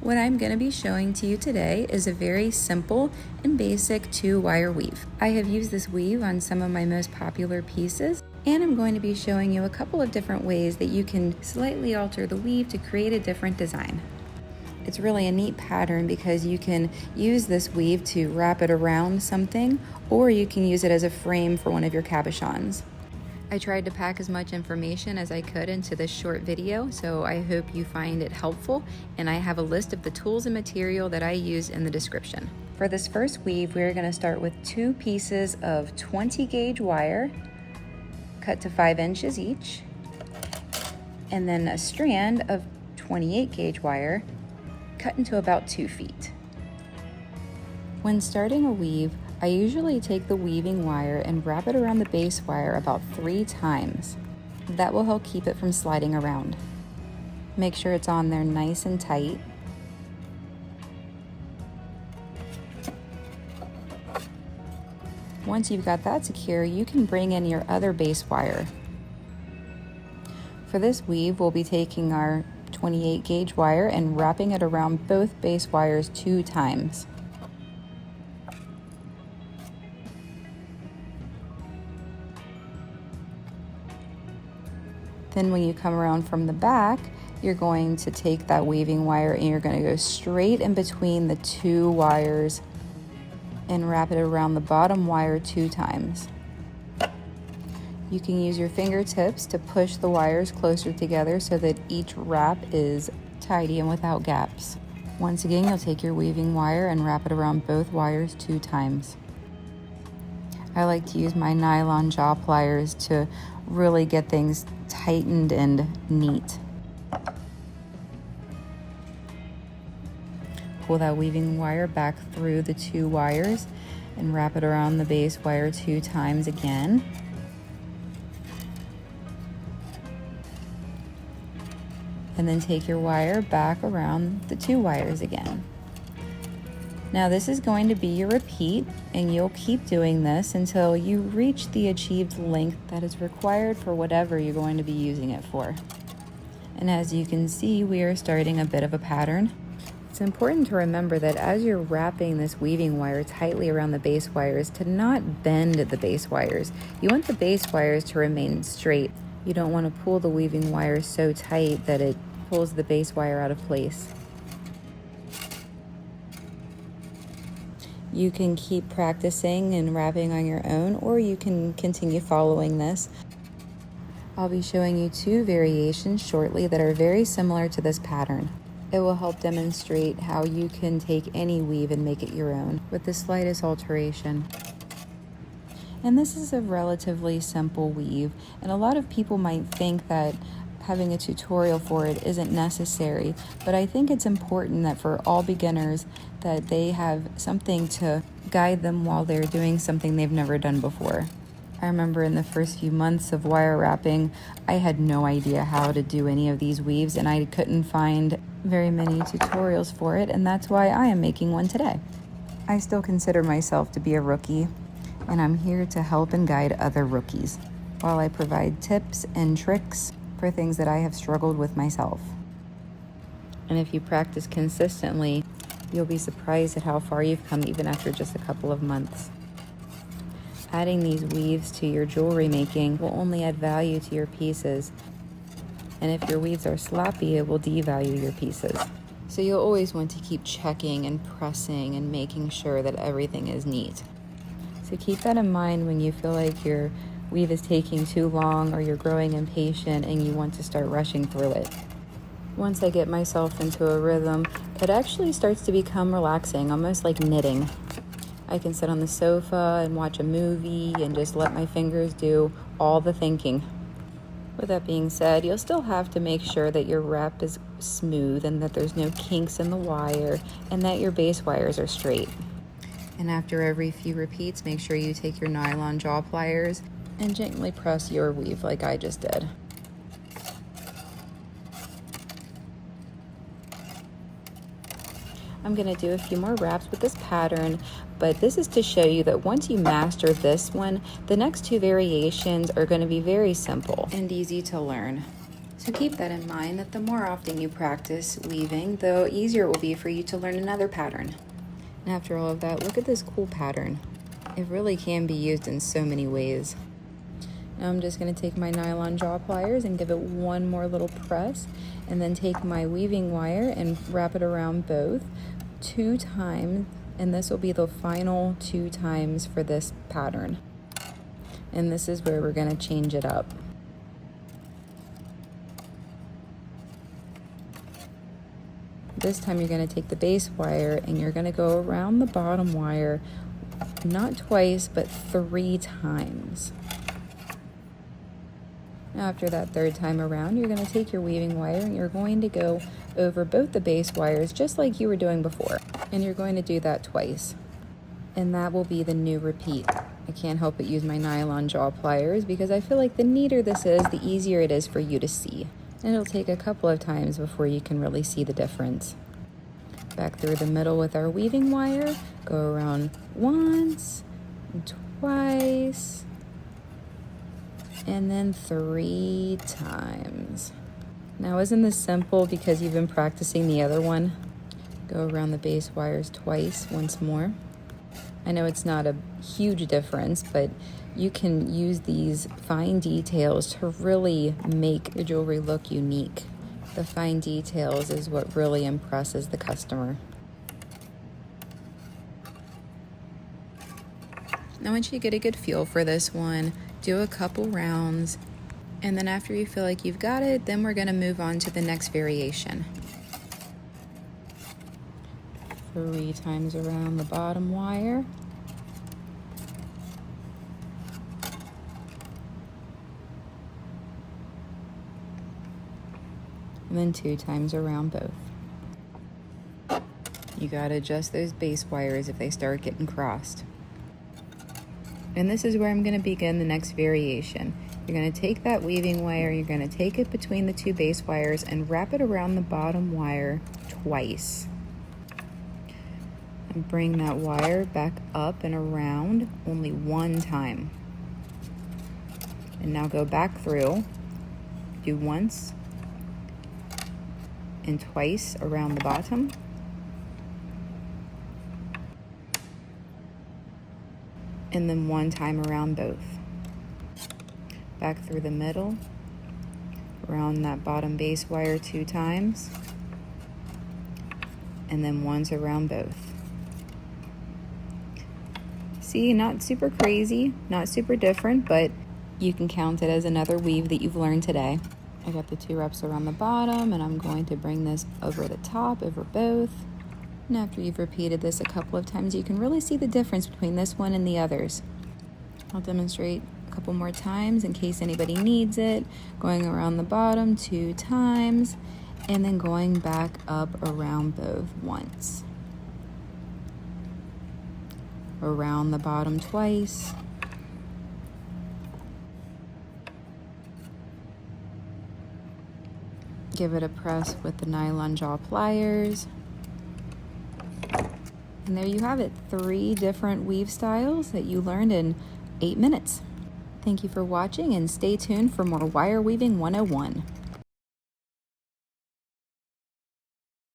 What I'm going to be showing to you today is a very simple and basic 2-wire weave. I have used this weave on some of my most popular pieces, and I'm going to be showing you a couple of different ways that you can slightly alter the weave to create a different design. It's really a neat pattern because you can use this weave to wrap it around something, or you can use it as a frame for one of your cabochons. I tried to pack as much information as I could into this short video, so I hope you find it helpful, and I have a list of the tools and material that I use in the description. For this first weave, we're going to start with 2 pieces of 20 gauge wire, cut to 5 inches each, and then a strand of 28 gauge wire, cut into about 2 feet. When starting a weave, I usually take the weaving wire and wrap it around the base wire about 3 times. That will help keep it from sliding around. Make sure it's on there nice and tight. Once you've got that secure, you can bring in your other base wire. For this weave, we'll be taking our 28 gauge wire and wrapping it around both base wires 2 times. Then when you come around from the back, you're going to take that weaving wire and you're going to go straight in between the 2 wires and wrap it around the bottom wire 2 times. You can use your fingertips to push the wires closer together so that each wrap is tidy and without gaps. Once again, you'll take your weaving wire and wrap it around both wires 2 times. I like to use my nylon jaw pliers to really get things tightened and neat. Pull that weaving wire back through the 2 wires and wrap it around the base wire 2 times again. And then take your wire back around the 2 wires again. Now this is going to be your repeat, and you'll keep doing this until you reach the achieved length that is required for whatever you're going to be using it for. And as you can see, we are starting a bit of a pattern. It's important to remember that as you're wrapping this weaving wire tightly around the base wires, to not bend the base wires. You want the base wires to remain straight. You don't want to pull the weaving wire so tight that it pulls the base wire out of place. You can keep practicing and wrapping on your own, or you can continue following this. I'll be showing you 2 variations shortly that are very similar to this pattern. It will help demonstrate how you can take any weave and make it your own with the slightest alteration. And this is a relatively simple weave, and a lot of people might think that having a tutorial for it isn't necessary, but I think it's important that for all beginners that they have something to guide them while they're doing something they've never done before. I remember in the first few months of wire wrapping, I had no idea how to do any of these weaves, and I couldn't find very many tutorials for it, and that's why I am making one today. I still consider myself to be a rookie, and I'm here to help and guide other rookies while I provide tips and tricks for things that I have struggled with myself. And if you practice consistently, you'll be surprised at how far you've come even after just a couple of months. Adding these weaves to your jewelry making will only add value to your pieces. And if your weaves are sloppy, it will devalue your pieces. So you'll always want to keep checking and pressing and making sure that everything is neat. So keep that in mind when you feel like your weave is taking too long or you're growing impatient and you want to start rushing through it. Once I get myself into a rhythm, it actually starts to become relaxing, almost like knitting. I can sit on the sofa and watch a movie and just let my fingers do all the thinking. With that being said, you'll still have to make sure that your wrap is smooth and that there's no kinks in the wire and that your base wires are straight. And after every few repeats, make sure you take your nylon jaw pliers and gently press your weave like I just did. I'm going to do a few more wraps with this pattern, but this is to show you that once you master this one, the next 2 variations are going to be very simple and easy to learn. So keep that in mind, that the more often you practice weaving, the easier it will be for you to learn another pattern. And after all of that, look at this cool pattern. It really can be used in so many ways. Now I'm just going to take my nylon jaw pliers and give it one more little press, and then take my weaving wire and wrap it around both 2 times, and this will be the final 2 times for this pattern. And this is where we're going to change it up. This time you're going to take the base wire and you're going to go around the bottom wire, not twice, but 3 times. After that 3rd time around, you're going to take your weaving wire and you're going to go over both the base wires just like you were doing before. And you're going to do that twice. And that will be the new repeat. I can't help but use my nylon jaw pliers because I feel like the neater this is, the easier it is for you to see. And it'll take a couple of times before you can really see the difference. Back through the middle with our weaving wire, go around once, twice, and then 3 times. Now, isn't this simple because you've been practicing the other one? Go around the base wires twice, once more. I know it's not a huge difference, but you can use these fine details to really make your jewelry look unique. The fine details is what really impresses the customer. Now, once you get a good feel for this one, do a couple rounds, and then after you feel like you've got it, then we're going to move on to the next variation. 3 times around the bottom wire. And then 2 times around both. You got to adjust those base wires if they start getting crossed. And this is where I'm going to begin the next variation. You're going to take that weaving wire, you're going to take it between the 2 base wires and wrap it around the bottom wire twice. And bring that wire back up and around only 1 time. And now go back through, do once and twice around the bottom. And then 1 time around both. Back through the middle, around that bottom base wire 2 times, and then once around both. See, not super crazy, not super different, but you can count it as another weave that you've learned today. I got the 2 reps around the bottom, and I'm going to bring this over the top, over both. And after you've repeated this a couple of times, you can really see the difference between this one and the others. I'll demonstrate a couple more times in case anybody needs it. Going around the bottom 2 times, and then going back up around both once. Around the bottom twice. Give it a press with the nylon jaw pliers. And there you have it, 3 different weave styles that you learned in 8 minutes. Thank you for watching, and stay tuned for more Wire Weaving 101.